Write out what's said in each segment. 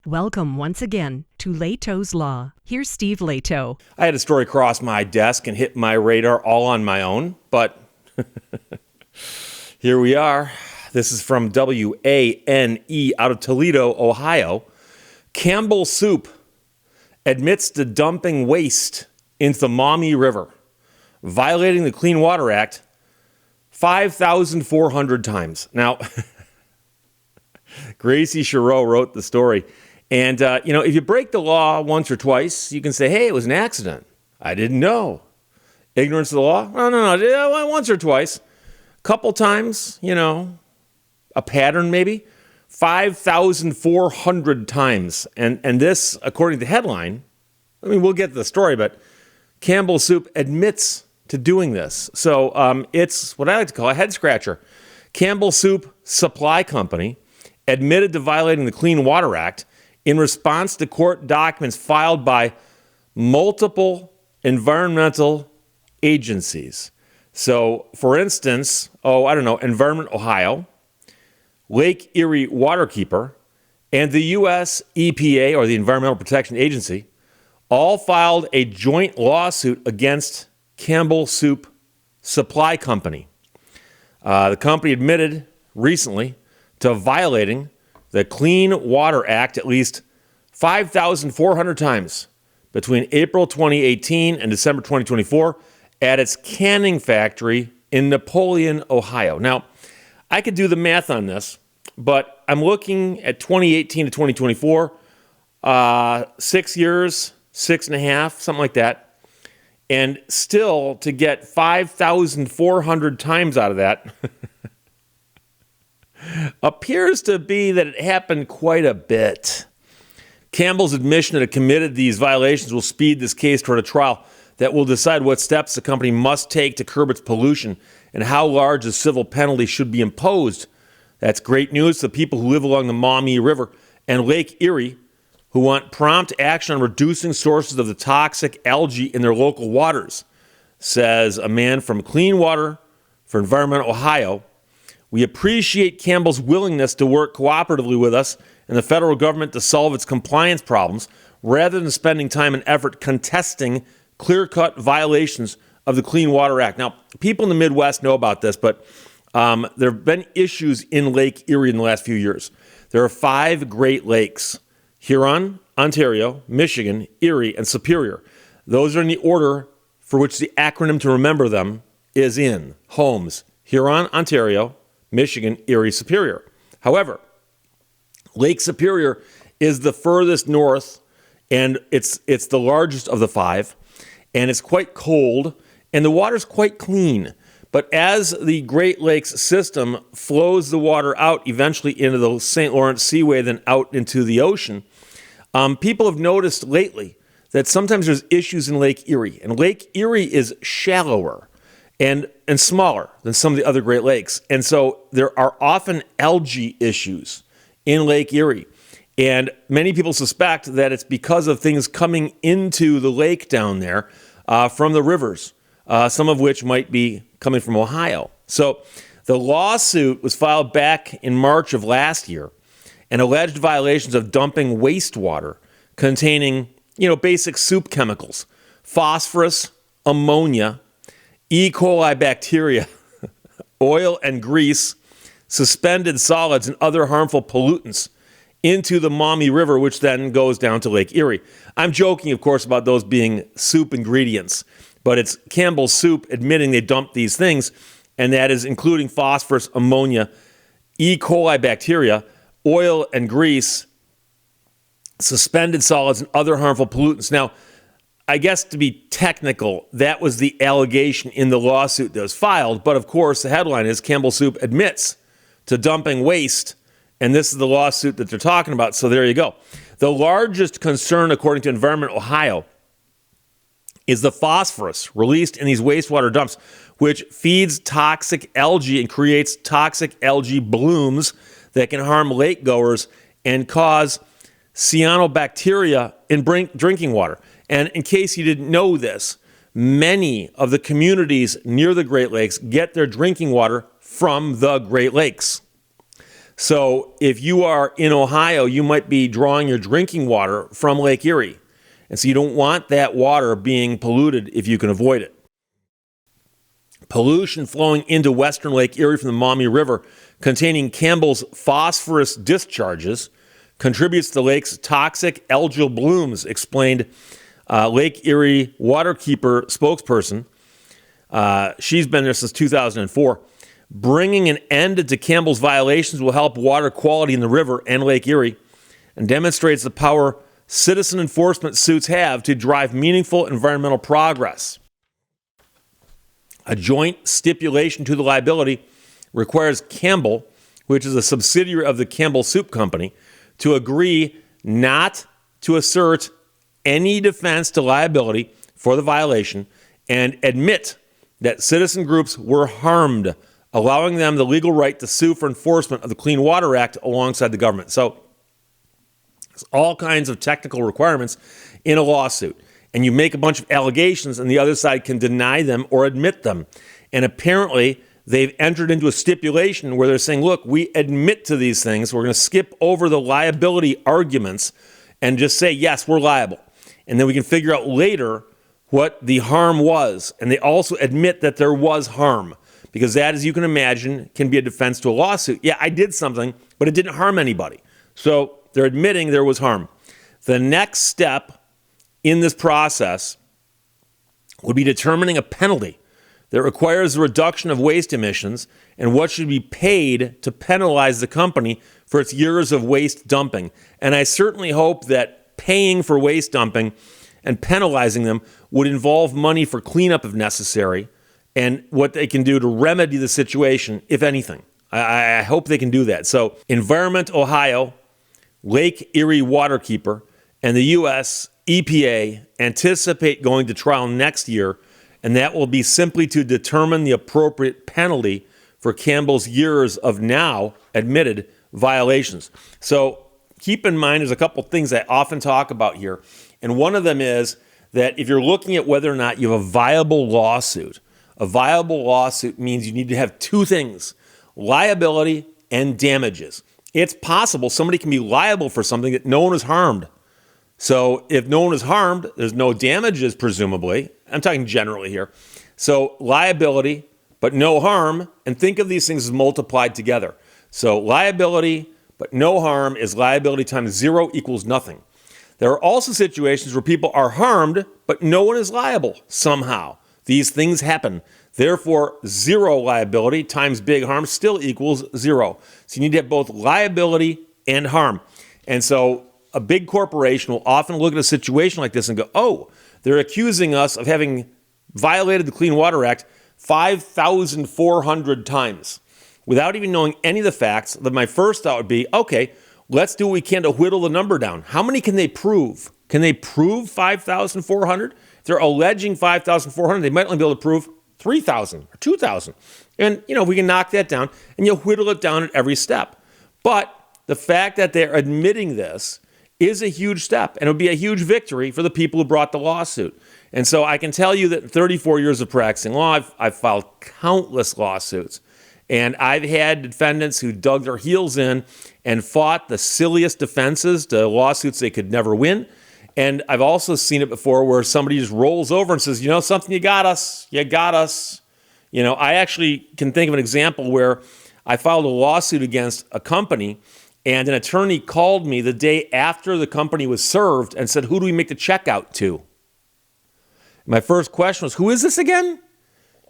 Welcome once again to Lehto's Law. Here's Steve Lehto. I had a story cross my desk and hit my radar all on my own, but here we are. This is from WANE out of Toledo, Ohio. Campbell Soup admits to dumping waste into the Maumee River, violating the Clean Water Act 5,400 times. Now, Gracie Chareau wrote the story. And, if you break the law once or twice, you can say, hey, it was an accident. I didn't know. Ignorance of the law? No, once or twice. A couple times, a pattern maybe. 5,400 times. And this, according to the headline, we'll get to the story, but Campbell Soup admits to doing this. So it's what I like to call a head scratcher. Campbell Soup Supply Company admitted to violating the Clean Water Act in response to court documents filed by multiple environmental agencies. So, for instance, Environment Ohio, Lake Erie Waterkeeper, and the U.S. EPA, or the Environmental Protection Agency, all filed a joint lawsuit against Campbell Soup Supply Company. The company admitted recently to violating the Clean Water Act at least 5,400 times between April 2018 and December 2024 at its canning factory in Napoleon, Ohio. Now, I could do the math on this, but I'm looking at 2018 to 2024, 6 years, 6.5, something like that. And still to get 5,400 times out of that appears to be that it happened quite a bit. Campbell's admission that it committed these violations will speed this case toward a trial that will decide what steps the company must take to curb its pollution and how large a civil penalty should be imposed. That's great news to the people who live along the Maumee River and Lake Erie, who want prompt action on reducing sources of the toxic algae in their local waters, says a man from Clean Water for Environment Ohio. We appreciate Campbell's willingness to work cooperatively with us and the federal government to solve its compliance problems rather than spending time and effort contesting clear-cut violations of the Clean Water Act. Now, people in the Midwest know about this, but there have been issues in Lake Erie in the last few years. There are 5 Great Lakes: Huron, Ontario, Michigan, Erie, and Superior. Those are in the order for which the acronym to remember them is in. HOMES: Huron, Ontario, Michigan, Erie, Superior. However, Lake Superior is the furthest north, and it's the largest of the 5, and it's quite cold, and the water's quite clean. But as the Great Lakes system flows the water out eventually into the St. Lawrence Seaway, then out into the ocean, people have noticed lately that sometimes there's issues in Lake Erie, and Lake Erie is shallower and smaller than some of the other Great Lakes. And so there are often algae issues in Lake Erie. And many people suspect that it's because of things coming into the lake down there from the rivers, some of which might be coming from Ohio. So the lawsuit was filed back in March of last year and alleged violations of dumping wastewater containing, basic soup chemicals, phosphorus, ammonia, E. coli bacteria, oil and grease, suspended solids, and other harmful pollutants into the Maumee River, which then goes down to Lake Erie. I'm joking, of course, about those being soup ingredients, but it's Campbell Soup admitting they dumped these things, and that is including phosphorus, ammonia, E. coli bacteria, oil and grease, suspended solids, and other harmful pollutants. Now, I guess to be technical, that was the allegation in the lawsuit that was filed. But of course, the headline is Campbell Soup admits to dumping waste. And this is the lawsuit that they're talking about. So there you go. The largest concern, according to Environment Ohio, is the phosphorus released in these wastewater dumps, which feeds toxic algae and creates toxic algae blooms that can harm lake goers and cause cyanobacteria in drinking water. And in case you didn't know this, many of the communities near the Great Lakes get their drinking water from the Great Lakes. So if you are in Ohio, you might be drawing your drinking water from Lake Erie. And so you don't want that water being polluted if you can avoid it. Pollution flowing into western Lake Erie from the Maumee River containing Campbell's phosphorus discharges contributes to the lake's toxic algal blooms, explained Lake Erie waterkeeper spokesperson. She's been there since 2004. Bringing an end to Campbell's violations will help water quality in the river and Lake Erie and demonstrates the power citizen enforcement suits have to drive meaningful environmental progress. A joint stipulation to the liability requires Campbell, which is a subsidiary of the Campbell Soup Company, to agree not to assert any defense to liability for the violation and admit that citizen groups were harmed, allowing them the legal right to sue for enforcement of the Clean Water Act alongside the government. So there's all kinds of technical requirements in a lawsuit. And you make a bunch of allegations and the other side can deny them or admit them. And apparently they've entered into a stipulation where they're saying, look, we admit to these things. We're going to skip over the liability arguments and just say, yes, we're liable. And then we can figure out later what the harm was. And they also admit that there was harm. Because that, as you can imagine, can be a defense to a lawsuit. Yeah, I did something, but it didn't harm anybody. So they're admitting there was harm. The next step in this process would be determining a penalty that requires a reduction of waste emissions and what should be paid to penalize the company for its years of waste dumping. And I certainly hope that paying for waste dumping and penalizing them would involve money for cleanup if necessary, and what they can do to remedy the situation, if anything. I hope they can do that. So Environment Ohio, Lake Erie Waterkeeper, and the U.S. EPA anticipate going to trial next year, and that will be simply to determine the appropriate penalty for Campbell's years of now admitted violations. So keep in mind, there's a couple things I often talk about here, and one of them is that if you're looking at whether or not you have a viable lawsuit means you need to have two things: liability and damages. It's possible somebody can be liable for something that no one is harmed. So if no one is harmed, there's no damages, presumably. I'm talking generally here. So liability, but no harm, and think of these things as multiplied together. So liability, but no harm is liability times 0 equals nothing. There are also situations where people are harmed, but no one is liable somehow. These things happen. Therefore, 0 liability times big harm still equals 0. So you need to have both liability and harm. And so a big corporation will often look at a situation like this and go, oh, they're accusing us of having violated the Clean Water Act 5,400 times. Without even knowing any of the facts, then my first thought would be, okay, let's do what we can to whittle the number down. How many can they prove? Can they prove 5,400? If they're alleging 5,400, they might only be able to prove 3,000 or 2,000. And, we can knock that down, and you'll whittle it down at every step. But the fact that they're admitting this is a huge step, and it would be a huge victory for the people who brought the lawsuit. And so I can tell you that in 34 years of practicing law, I've filed countless lawsuits. And I've had defendants who dug their heels in and fought the silliest defenses to lawsuits they could never win. And I've also seen it before where somebody just rolls over and says, something, you got us. I actually can think of an example where I filed a lawsuit against a company, and an attorney called me the day after the company was served and said, who do we make the check out to? My first question was, who is this again?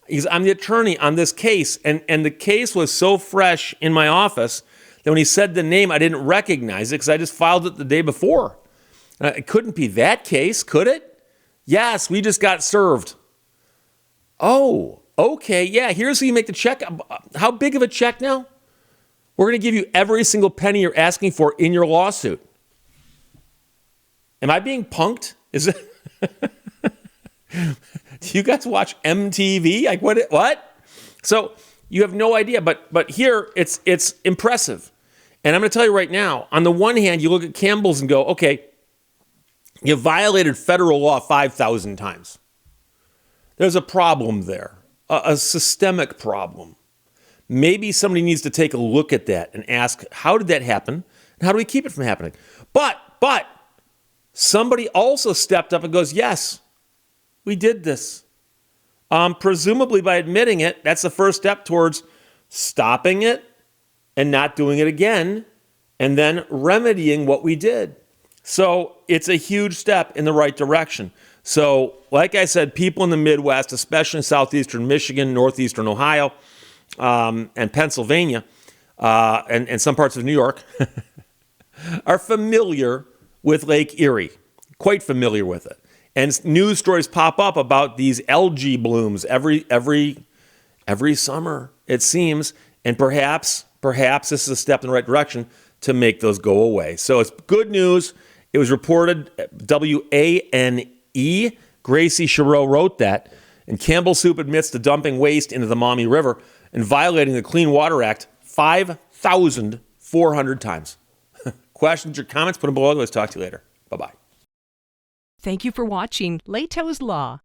Because I'm the attorney on this case. And the case was so fresh in my office that when he said the name, I didn't recognize it because I just filed it the day before. It couldn't be that case, could it? Yes, we just got served. Oh, okay, yeah, here's who you make the check. How big of a check now? We're going to give you every single penny you're asking for in your lawsuit. Am I being punked? Is it? Do you guys watch MTV? Like what? So you have no idea, but here it's impressive. And I'm going to tell you right now, on the one hand, you look at Campbell's and go, okay, you violated federal law 5,000 times. There's a problem there, a systemic problem. maybe somebody needs to take a look at that and ask, how did that happen? And how do we keep it from happening? But somebody also stepped up and goes, yes, we did this. Presumably by admitting it, that's the first step towards stopping it and not doing it again, and then remedying what we did. So it's a huge step in the right direction. So like I said, people in the Midwest, especially in southeastern Michigan, northeastern Ohio, and Pennsylvania, and some parts of New York, are familiar with Lake Erie, quite familiar with it. And news stories pop up about these algae blooms every summer, it seems. And perhaps this is a step in the right direction to make those go away. So it's good news. It was reported, WANE. Gracie Chareau wrote that. And Campbell Soup admits to dumping waste into the Maumee River and violating the Clean Water Act 5,400 times. Questions or comments, put them below. Let's talk to you later. Bye-bye. Thank you for watching Lehto's Law.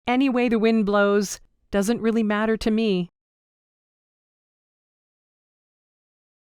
Any way the wind blows doesn't really matter to me.